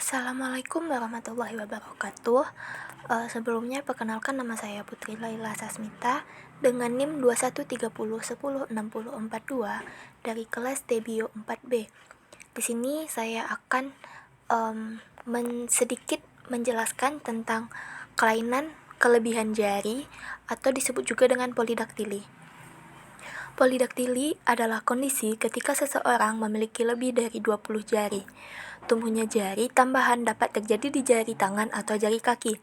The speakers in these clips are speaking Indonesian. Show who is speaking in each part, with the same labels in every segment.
Speaker 1: Assalamualaikum warahmatullahi wabarakatuh. Sebelumnya perkenalkan, nama saya Putri Laila Sasmita dengan NIM 2130106042 dari kelas Debio 4B. Di sini saya akan sedikit menjelaskan tentang kelainan kelebihan jari atau disebut juga dengan polidaktili. Polidaktili adalah kondisi ketika seseorang memiliki lebih dari 20 jari. Tumbuhnya jari tambahan dapat terjadi di jari tangan atau jari kaki.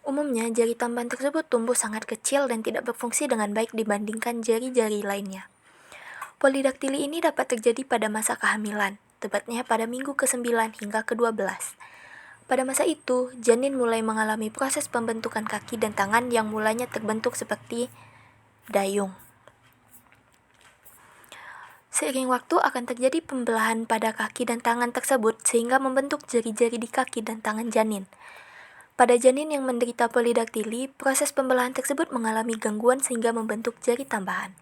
Speaker 1: Umumnya, jari tambahan tersebut tumbuh sangat kecil dan tidak berfungsi dengan baik dibandingkan jari-jari lainnya. Polidaktili ini dapat terjadi pada masa kehamilan, tepatnya pada minggu ke-9 hingga ke-12. Pada masa itu, janin mulai mengalami proses pembentukan kaki dan tangan yang mulanya terbentuk seperti dayung. Seiring waktu akan terjadi pembelahan pada kaki dan tangan tersebut sehingga membentuk jari-jari di kaki dan tangan janin. Pada janin yang menderita polidaktili, proses pembelahan tersebut mengalami gangguan sehingga membentuk jari tambahan.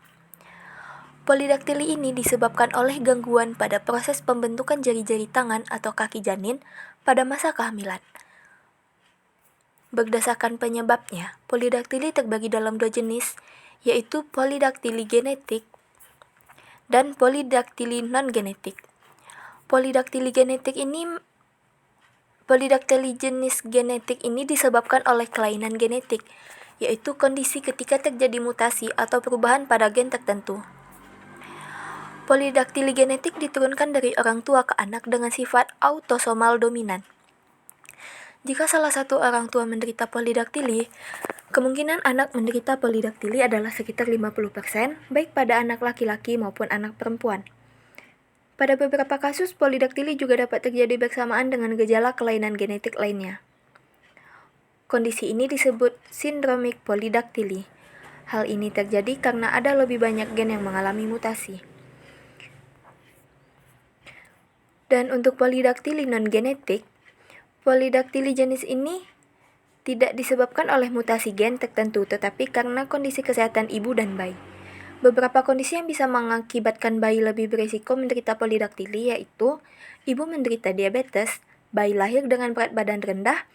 Speaker 1: Polidaktili ini disebabkan oleh gangguan pada proses pembentukan jari-jari tangan atau kaki janin pada masa kehamilan. Berdasarkan penyebabnya, polidaktili terbagi dalam dua jenis, yaitu polidaktili genetik dan polidaktili non-genetik. Polidaktili jenis genetik ini disebabkan oleh kelainan genetik, yaitu kondisi ketika terjadi mutasi atau perubahan pada gen tertentu. Polidaktili genetik diturunkan dari orang tua ke anak dengan sifat autosomal dominan. Jika salah satu orang tua menderita polidaktili, kemungkinan anak menderita polidaktili adalah sekitar 50%, baik pada anak laki-laki maupun anak perempuan. Pada beberapa kasus, polidaktili juga dapat terjadi bersamaan dengan gejala kelainan genetik lainnya. Kondisi ini disebut sindromik polidaktili. Hal ini terjadi karena ada lebih banyak gen yang mengalami mutasi. Dan untuk polidaktili non-genetik, polidaktili jenis ini tidak disebabkan oleh mutasi gen tertentu, tetapi karena kondisi kesehatan ibu dan bayi. Beberapa kondisi yang bisa mengakibatkan bayi lebih berisiko menderita polidaktili yaitu ibu menderita diabetes, bayi lahir dengan berat badan rendah,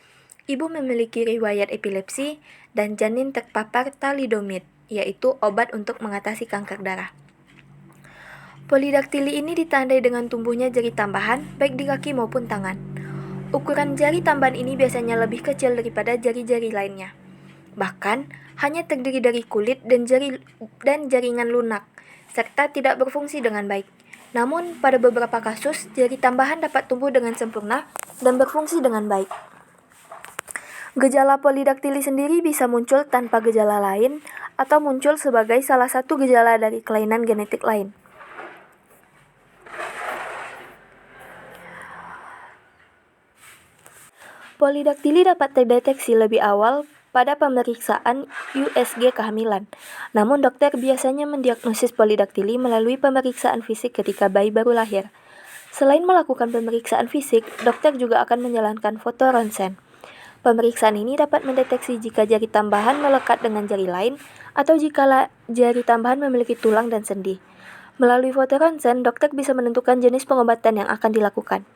Speaker 1: ibu memiliki riwayat epilepsi, dan janin terpapar thalidomid, yaitu obat untuk mengatasi kanker darah. Polidaktili ini ditandai dengan tumbuhnya jari tambahan, baik di kaki maupun tangan. Ukuran jari tambahan ini biasanya lebih kecil daripada jari-jari lainnya. Bahkan, hanya terdiri dari kulit dan jaringan lunak, serta tidak berfungsi dengan baik. Namun, pada beberapa kasus, jari tambahan dapat tumbuh dengan sempurna dan berfungsi dengan baik. Gejala polidaktili sendiri bisa muncul tanpa gejala lain atau muncul sebagai salah satu gejala dari kelainan genetik lain. Polidaktili dapat terdeteksi lebih awal pada pemeriksaan USG kehamilan. Namun dokter biasanya mendiagnosis polidaktili melalui pemeriksaan fisik ketika bayi baru lahir. Selain melakukan pemeriksaan fisik, dokter juga akan menjalankan foto ronsen. Pemeriksaan ini dapat mendeteksi jika jari tambahan melekat dengan jari lain atau jika jari tambahan memiliki tulang dan sendi. Melalui foto ronsen, dokter bisa menentukan jenis pengobatan yang akan dilakukan.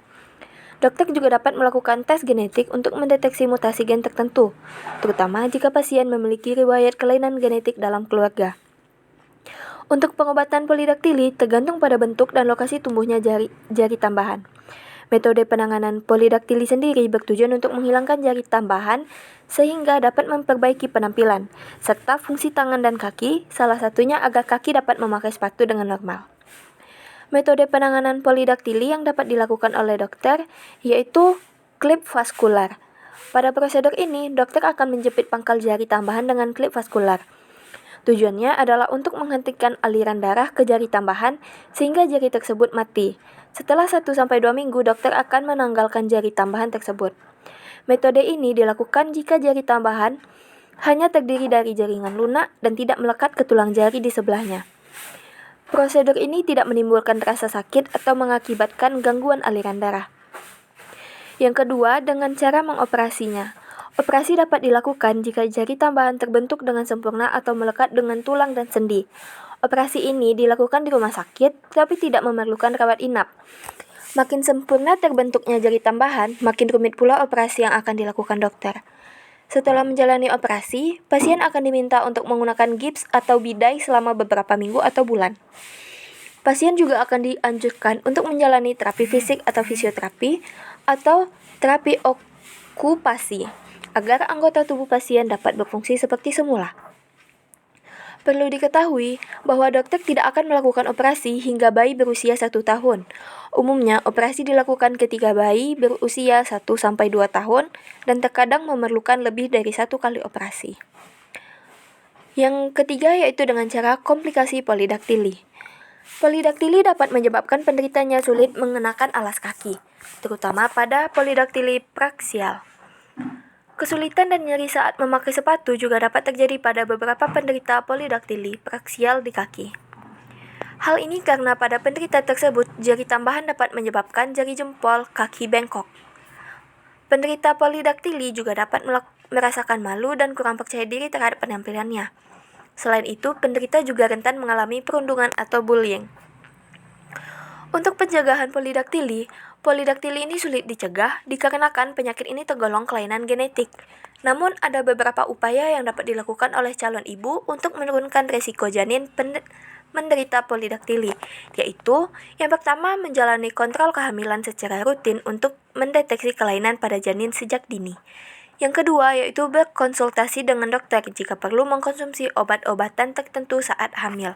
Speaker 1: Dokter juga dapat melakukan tes genetik untuk mendeteksi mutasi gen tertentu, terutama jika pasien memiliki riwayat kelainan genetik dalam keluarga. Untuk pengobatan polidaktili tergantung pada bentuk dan lokasi tumbuhnya jari tambahan. Metode penanganan polidaktili sendiri bertujuan untuk menghilangkan jari tambahan sehingga dapat memperbaiki penampilan, serta fungsi tangan dan kaki, salah satunya agar kaki dapat memakai sepatu dengan normal. Metode penanganan polidaktili yang dapat dilakukan oleh dokter yaitu klip vaskular. Pada prosedur ini, dokter akan menjepit pangkal jari tambahan dengan klip vaskular. Tujuannya adalah untuk menghentikan aliran darah ke jari tambahan sehingga jari tersebut mati. Setelah 1-2 minggu, dokter akan menanggalkan jari tambahan tersebut. Metode ini dilakukan jika jari tambahan hanya terdiri dari jaringan lunak dan tidak melekat ke tulang jari di sebelahnya. Prosedur ini tidak menimbulkan rasa sakit atau mengakibatkan gangguan aliran darah. Yang kedua, dengan cara mengoperasinya. Operasi dapat dilakukan jika jari tambahan terbentuk dengan sempurna atau melekat dengan tulang dan sendi. Operasi ini dilakukan di rumah sakit, tapi tidak memerlukan rawat inap. Makin sempurna terbentuknya jari tambahan, makin rumit pula operasi yang akan dilakukan dokter. Setelah menjalani operasi, pasien akan diminta untuk menggunakan gips atau bidai selama beberapa minggu atau bulan. Pasien juga akan dianjurkan untuk menjalani terapi fisik atau fisioterapi atau terapi okupasi agar anggota tubuh pasien dapat berfungsi seperti semula. Perlu diketahui bahwa dokter tidak akan melakukan operasi hingga bayi berusia 1 tahun. Umumnya, operasi dilakukan ketika bayi berusia 1-2 tahun dan terkadang memerlukan lebih dari 1 kali operasi. Yang ketiga yaitu dengan cara komplikasi polidaktili. Polidaktili dapat menyebabkan penderitanya sulit mengenakan alas kaki, terutama pada polidaktili praksial. Kesulitan dan nyeri saat memakai sepatu juga dapat terjadi pada beberapa penderita polidaktili praksial di kaki. Hal ini karena pada penderita tersebut, jari tambahan dapat menyebabkan jari jempol kaki bengkok. Penderita polidaktili juga dapat merasakan malu dan kurang percaya diri terhadap penampilannya. Selain itu, penderita juga rentan mengalami perundungan atau bullying. Untuk pencegahan polidaktili ini sulit dicegah dikarenakan penyakit ini tergolong kelainan genetik. Namun, ada beberapa upaya yang dapat dilakukan oleh calon ibu untuk menurunkan resiko janin menderita polidaktili, yaitu yang pertama menjalani kontrol kehamilan secara rutin untuk mendeteksi kelainan pada janin sejak dini. Yang kedua yaitu berkonsultasi dengan dokter jika perlu mengkonsumsi obat-obatan tertentu saat hamil.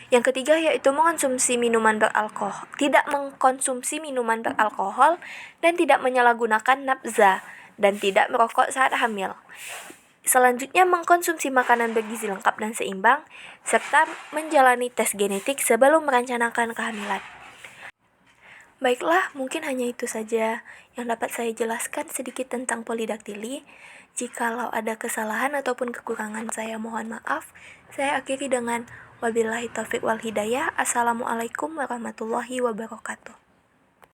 Speaker 1: Yang ketiga yaitu tidak mengkonsumsi minuman beralkohol dan tidak menyalahgunakan nafza dan tidak merokok saat hamil. Selanjutnya mengkonsumsi makanan bergizi lengkap dan seimbang serta menjalani tes genetik sebelum merencanakan kehamilan. Baiklah, mungkin hanya itu saja yang dapat saya jelaskan sedikit tentang polidaktili. Jikalau ada kesalahan ataupun kekurangan saya mohon maaf. Saya akhiri dengan wabillahi taufiq wal hidayah. Assalamualaikum warahmatullahi wabarakatuh.